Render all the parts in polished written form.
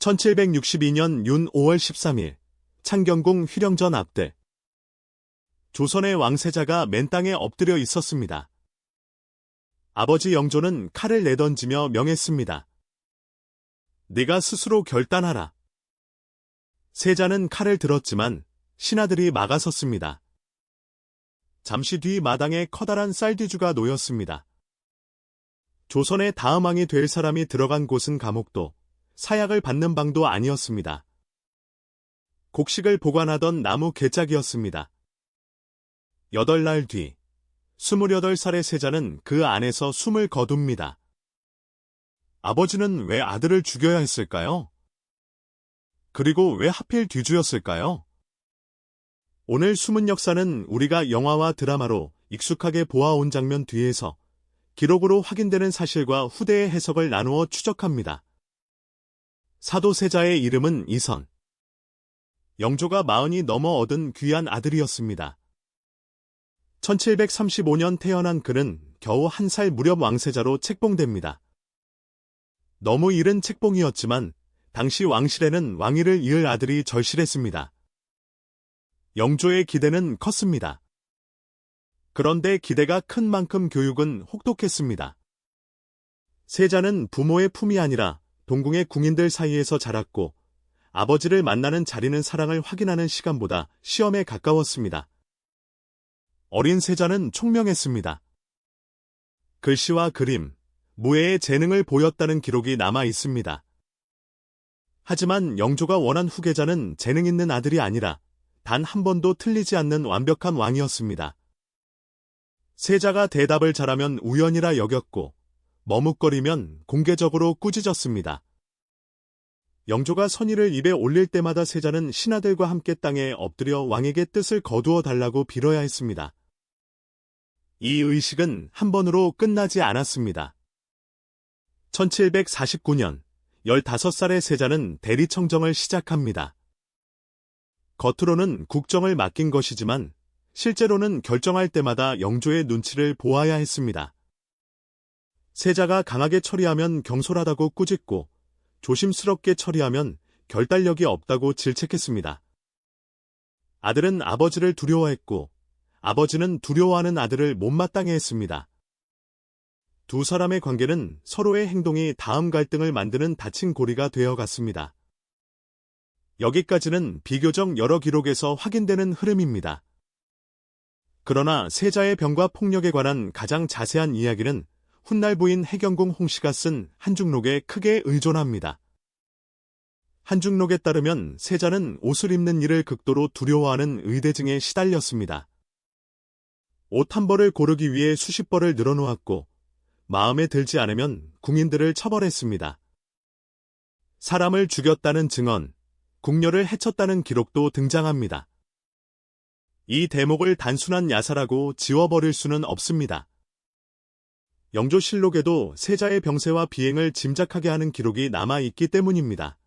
1762년 윤 5월 13일 창경궁 휘령전 앞대 조선의 왕세자가 맨 땅에 엎드려 있었습니다. 아버지 영조는 칼을 내던지며 명했습니다. 네가 스스로 결단하라. 세자는 칼을 들었지만 신하들이 막아섰습니다. 잠시 뒤 마당에 커다란 쌀뒤주가 놓였습니다. 조선의 다음 왕이 될 사람이 들어간 곳은 감옥도 사약을 받는 방도 아니었습니다. 곡식을 보관하던 나무 괴짝이었습니다. 8날 뒤 28살의 세자는 그 안에서 숨을 거둡니다. 아버지는 왜 아들을 죽여야 했을까요? 그리고 왜 하필 뒤주였을까요? 오늘 숨은 역사는 우리가 영화와 드라마로 익숙하게 보아온 장면 뒤에서 기록으로 확인되는 사실과 후대의 해석을 나누어 추적합니다. 사도세자의 이름은 이선. 영조가 40이 넘어 얻은 귀한 아들이었습니다. 1735년 태어난 그는 겨우 1살 무렵 왕세자로 책봉됩니다. 너무 이른 책봉이었지만 당시 왕실에는 왕위를 이을 아들이 절실했습니다. 영조의 기대는 컸습니다. 그런데 기대가 큰 만큼 교육은 혹독했습니다. 세자는 부모의 품이 아니라 동궁의 궁인들 사이에서 자랐고 아버지를 만나는 자리는 사랑을 확인하는 시간보다 시험에 가까웠습니다. 어린 세자는 총명했습니다. 글씨와 그림, 무예의 재능을 보였다는 기록이 남아 있습니다. 하지만 영조가 원한 후계자는 재능 있는 아들이 아니라 단 한 번도 틀리지 않는 완벽한 왕이었습니다. 세자가 대답을 잘하면 우연이라 여겼고 머뭇거리면 공개적으로 꾸짖었습니다. 영조가 선의를 입에 올릴 때마다 세자는 신하들과 함께 땅에 엎드려 왕에게 뜻을 거두어 달라고 빌어야 했습니다. 이 의식은 한 번으로 끝나지 않았습니다. 1749년 15살의 세자는 대리청정을 시작합니다. 겉으로는 국정을 맡긴 것이지만 실제로는 결정할 때마다 영조의 눈치를 보아야 했습니다. 세자가 강하게 처리하면 경솔하다고 꾸짖고 조심스럽게 처리하면 결단력이 없다고 질책했습니다. 아들은 아버지를 두려워했고 아버지는 두려워하는 아들을 못마땅해 했습니다. 두 사람의 관계는 서로의 행동이 다음 갈등을 만드는 닫힌 고리가 되어갔습니다. 여기까지는 비교적 여러 기록에서 확인되는 흐름입니다. 그러나 세자의 병과 폭력에 관한 가장 자세한 이야기는 훗날 부인 해경궁 홍씨가 쓴 한중록에 크게 의존합니다. 한중록에 따르면 세자는 옷을 입는 일을 극도로 두려워하는 의대증에 시달렸습니다. 옷 한 벌을 고르기 위해 수십 벌을 늘어놓았고 마음에 들지 않으면 궁인들을 처벌했습니다. 사람을 죽였다는 증언, 궁녀를 해쳤다는 기록도 등장합니다. 이 대목을 단순한 야사라고 지워버릴 수는 없습니다. 영조실록에도 세자의 병세와 비행을 짐작하게 하는 기록이 남아있기 때문입니다.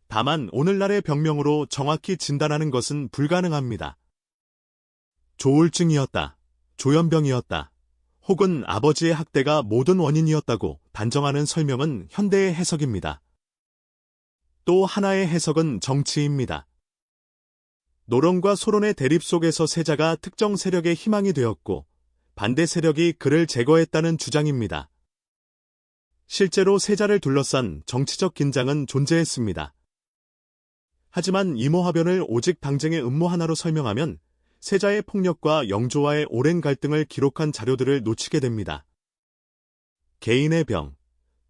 다만 오늘날의 병명으로 정확히 진단하는 것은 불가능합니다. 조울증이었다, 조현병이었다, 혹은 아버지의 학대가 모든 원인이었다고 단정하는 설명은 현대의 해석입니다. 또 하나의 해석은 정치입니다. 노론과 소론의 대립 속에서 세자가 특정 세력의 희망이 되었고 반대 세력이 그를 제거했다는 주장입니다. 실제로 세자를 둘러싼 정치적 긴장은 존재했습니다. 하지만 이모화변을 오직 당쟁의 음모 하나로 설명하면 세자의 폭력과 영조와의 오랜 갈등을 기록한 자료들을 놓치게 됩니다. 개인의 병,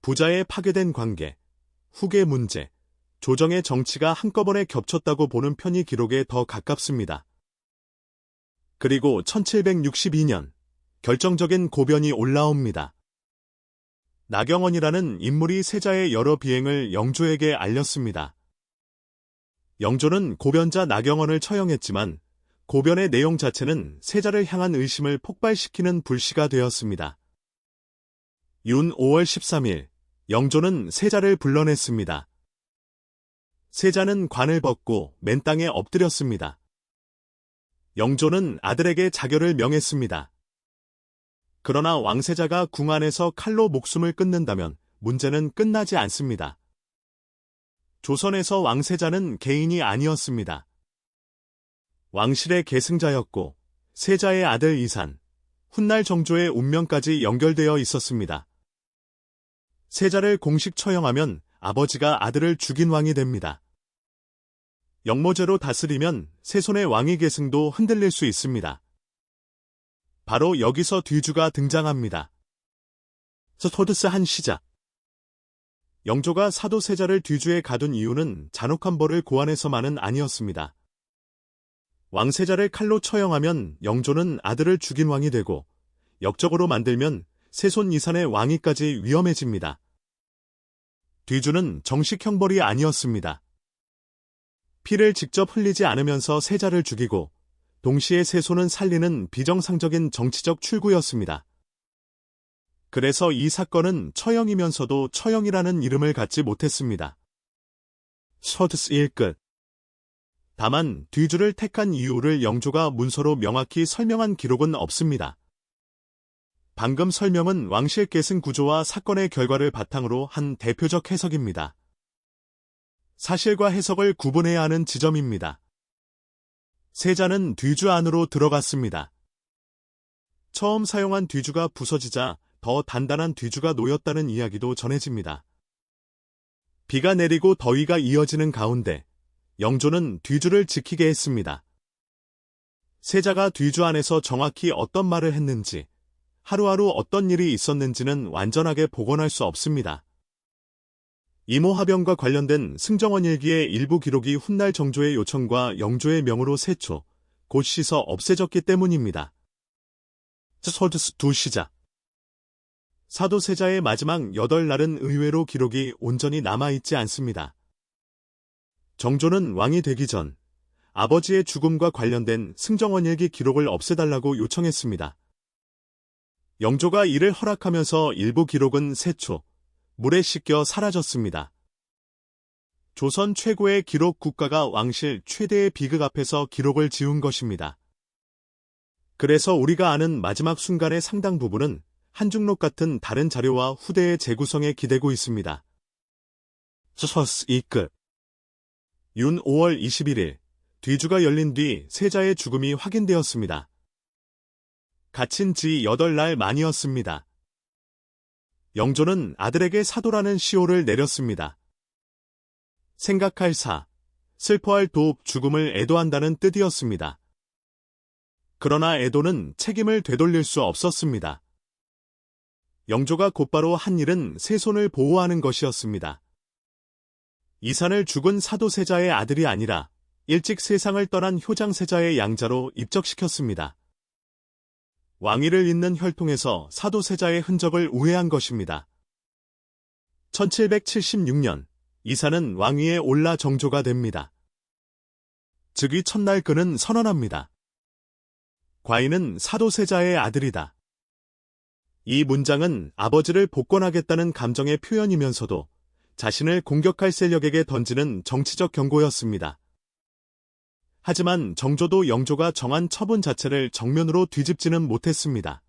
부자의 파괴된 관계, 후계 문제, 조정의 정치가 한꺼번에 겹쳤다고 보는 편이 기록에 더 가깝습니다. 그리고 1762년 결정적인 고변이 올라옵니다. 나경원이라는 인물이 세자의 여러 비행을 영조에게 알렸습니다. 영조는 고변자 나경원을 처형했지만 고변의 내용 자체는 세자를 향한 의심을 폭발시키는 불씨가 되었습니다. 윤 5월 13일 영조는 세자를 불러냈습니다. 세자는 관을 벗고 맨 땅에 엎드렸습니다. 영조는 아들에게 자결을 명했습니다. 그러나 왕세자가 궁 안에서 칼로 목숨을 끊는다면 문제는 끝나지 않습니다. 조선에서 왕세자는 개인이 아니었습니다. 왕실의 계승자였고 세자의 아들 이산, 훗날 정조의 운명까지 연결되어 있었습니다. 세자를 공식 처형하면 아버지가 아들을 죽인 왕이 됩니다. 영모제로 다스리면 세손의 왕위 계승도 흔들릴 수 있습니다. 바로 여기서 뒤주가 등장합니다. 스토드스 한 시작. 영조가 사도세자를 뒤주에 가둔 이유는 잔혹한 벌을 고안해서만은 아니었습니다. 왕세자를 칼로 처형하면 영조는 아들을 죽인 왕이 되고 역적으로 만들면 세손 이산의 왕위까지 위험해집니다. 뒤주는 정식 형벌이 아니었습니다. 피를 직접 흘리지 않으면서 세자를 죽이고 동시에 세손은 살리는 비정상적인 정치적 출구였습니다. 그래서 이 사건은 처형이면서도 처형이라는 이름을 갖지 못했습니다. 스토드스 1끝. 다만 뒤주를 택한 이유를 영조가 문서로 명확히 설명한 기록은 없습니다. 방금 설명은 왕실 계승 구조와 사건의 결과를 바탕으로 한 대표적 해석입니다. 사실과 해석을 구분해야 하는 지점입니다. 세자는 뒤주 안으로 들어갔습니다. 처음 사용한 뒤주가 부서지자 더 단단한 뒤주가 놓였다는 이야기도 전해집니다. 비가 내리고 더위가 이어지는 가운데 영조는 뒤주를 지키게 했습니다. 세자가 뒤주 안에서 정확히 어떤 말을 했는지, 하루하루 어떤 일이 있었는지는 완전하게 복원할 수 없습니다. 이모하병과 관련된 승정원 일기의 일부 기록이 훗날 정조의 요청과 영조의 명으로 세초, 곧 씻어 없애졌기 때문입니다. 스토드스 2 시작. 사도세자의 마지막 8날은 의외로 기록이 온전히 남아있지 않습니다. 정조는 왕이 되기 전 아버지의 죽음과 관련된 승정원 일기 기록을 없애달라고 요청했습니다. 영조가 이를 허락하면서 일부 기록은 세초, 물에 씻겨 사라졌습니다. 조선 최고의 기록 국가가 왕실 최대의 비극 앞에서 기록을 지운 것입니다. 그래서 우리가 아는 마지막 순간의 상당 부분은 한중록 같은 다른 자료와 후대의 재구성에 기대고 있습니다. 스토드스 2끝. 윤 5월 21일, 뒤주가 열린 뒤 세자의 죽음이 확인되었습니다. 갇힌 지 8날 만이었습니다. 영조는 아들에게 사도라는 시호를 내렸습니다. 생각할 사, 슬퍼할 도, 죽음을 애도한다는 뜻이었습니다. 그러나 애도는 책임을 되돌릴 수 없었습니다. 영조가 곧바로 한 일은 세손을 보호하는 것이었습니다. 이산을 죽은 사도세자의 아들이 아니라 일찍 세상을 떠난 효장세자의 양자로 입적시켰습니다. 왕위를 잇는 혈통에서 사도세자의 흔적을 우회한 것입니다. 1776년 이산은 왕위에 올라 정조가 됩니다. 즉위 첫날 그는 선언합니다. 과인은 사도세자의 아들이다. 이 문장은 아버지를 복권하겠다는 감정의 표현이면서도 자신을 공격할 세력에게 던지는 정치적 경고였습니다. 하지만 정조도 영조가 정한 처분 자체를 정면으로 뒤집지는 못했습니다.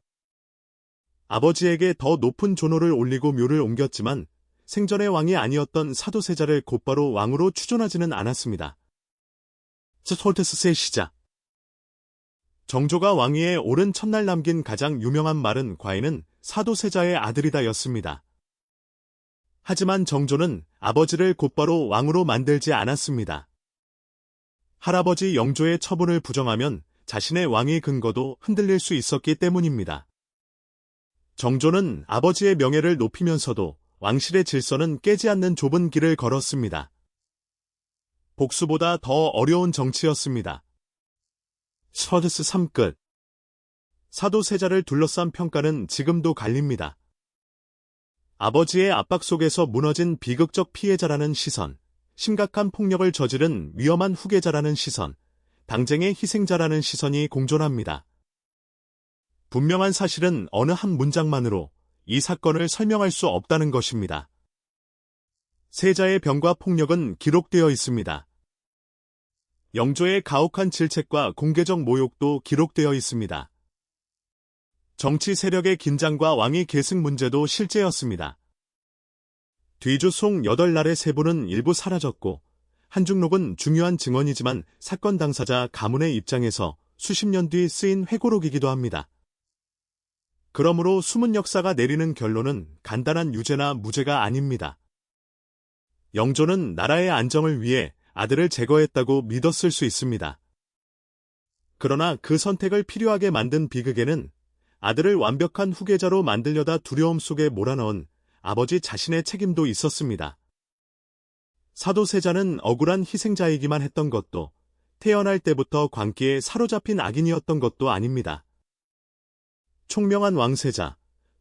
아버지에게 더 높은 존호를 올리고 묘를 옮겼지만 생전의 왕이 아니었던 사도세자를 곧바로 왕으로 추존하지는 않았습니다. 스토드스 세 시작. 정조가 왕위에 오른 첫날 남긴 가장 유명한 말은 과인은 사도세자의 아들이다 였습니다. 하지만 정조는 아버지를 곧바로 왕으로 만들지 않았습니다. 할아버지 영조의 처분을 부정하면 자신의 왕위 근거도 흔들릴 수 있었기 때문입니다. 정조는 아버지의 명예를 높이면서도 왕실의 질서는 깨지 않는 좁은 길을 걸었습니다. 복수보다 더 어려운 정치였습니다. 스토드스 3끝. 사도세자를 둘러싼 평가는 지금도 갈립니다. 아버지의 압박 속에서 무너진 비극적 피해자라는 시선, 심각한 폭력을 저지른 위험한 후계자라는 시선, 당쟁의 희생자라는 시선이 공존합니다. 분명한 사실은 어느 한 문장만으로 이 사건을 설명할 수 없다는 것입니다. 세자의 병과 폭력은 기록되어 있습니다. 영조의 가혹한 질책과 공개적 모욕도 기록되어 있습니다. 정치 세력의 긴장과 왕위 계승 문제도 실제였습니다. 뒤주 송 8날의 세부는 일부 사라졌고 한중록은 중요한 증언이지만 사건 당사자 가문의 입장에서 수십 년 뒤 쓰인 회고록이기도 합니다. 그러므로 숨은 역사가 내리는 결론은 간단한 유죄나 무죄가 아닙니다. 영조는 나라의 안정을 위해 아들을 제거했다고 믿었을 수 있습니다. 그러나 그 선택을 필요하게 만든 비극에는 아들을 완벽한 후계자로 만들려다 두려움 속에 몰아넣은 아버지 자신의 책임도 있었습니다. 사도세자는 억울한 희생자이기만 했던 것도 태어날 때부터 광기에 사로잡힌 악인이었던 것도 아닙니다. 총명한 왕세자,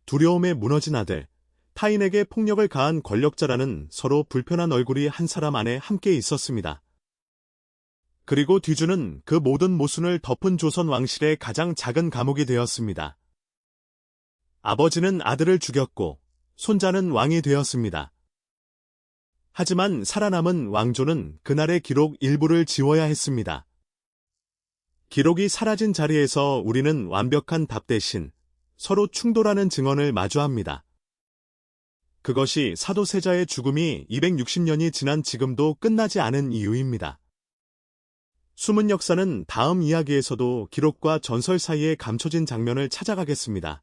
두려움에 무너진 아들, 타인에게 폭력을 가한 권력자라는 서로 불편한 얼굴이 한 사람 안에 함께 있었습니다. 그리고 뒤주는 그 모든 모순을 덮은 조선 왕실의 가장 작은 감옥이 되었습니다. 아버지는 아들을 죽였고 손자는 왕이 되었습니다. 하지만 살아남은 왕조는 그날의 기록 일부를 지워야 했습니다. 기록이 사라진 자리에서 우리는 완벽한 답 대신 서로 충돌하는 증언을 마주합니다. 그것이 사도세자의 죽음이 260년이 지난 지금도 끝나지 않은 이유입니다. 숨은 역사는 다음 이야기에서도 기록과 전설 사이에 감춰진 장면을 찾아가겠습니다.